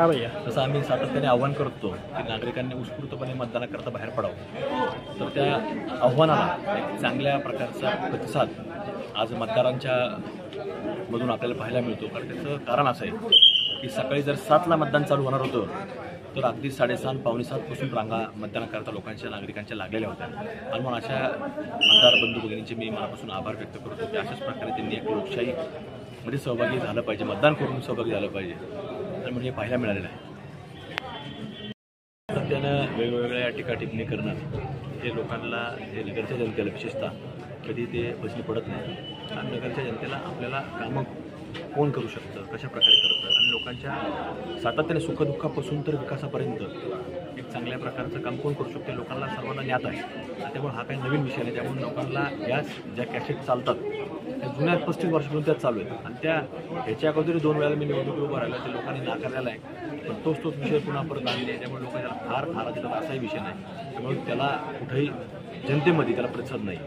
हाँ भैया। तसं आम्ही सातत्याने आव्हान करतो की नागरिकांनी उत्स्फूर्तपणे मतदानाकरता बाहेर पडावं। तर त्या आव्हानाला एक चांगल्या प्रकारचा प्रतिसाद आज मतदारांच्या मधून आपल्याला पाहायला मिळतो। कारण त्याचं कारण असं आहे की सकाळी जर 7ला मतदान चालू होणार होतं तर अगदी 6:30 पावणे 7 पासून रांगा मतदानाकरता लोकांच्या नागरिकांच्या लागलेल्या होत्या। आणि म्हणून अशा मतदार बंधू भगिनींचे मी मनापासून आभार व्यक्त करतो की अशाच प्रकारे त्यांनी एक लोकशाहीमध्ये सहभागी झालं पाहिजे, मतदान करून सहभागी झालं पाहिजे आणि म्हणजे पाहायला मिळालेलं आहे। त्यानं वेगवेगळ्या टीकाटिप्पणी करणं हे लोकांना, हे नगरच्या जनतेला विशेषतः कधी ते प्रश्न पडत नाही। आणि नगरच्या जनतेला आपल्याला कामं कोण करू शकतं, कशा प्रकारे करतं आणि लोकांच्या सातत्याने सुखदुःखापासून तर विकासापर्यंत एक चांगल्या प्रकारचं काम कोण करू शकते लोकांना सर्वांना ज्ञात आहे। त्यामुळे हा काही नवीन विषय नाही। त्यामुळे लोकांना या ज्या कॅसेट चालतात त्या जुन्या 35 वर्षापासून त्याच चालू आहेत आणि ह्याच्या अगोदर 2 वेळेला मी निवडणूक उभं राहिला ते लोकांनी नाकारलेला आहे। पण तोच विषय पुन्हा परत आणले त्यामुळे लोकांना फार फार देतात असाही विषय नाही। त्यामुळे त्याला कुठेही जनतेमध्ये त्याला प्रतिसाद नाही।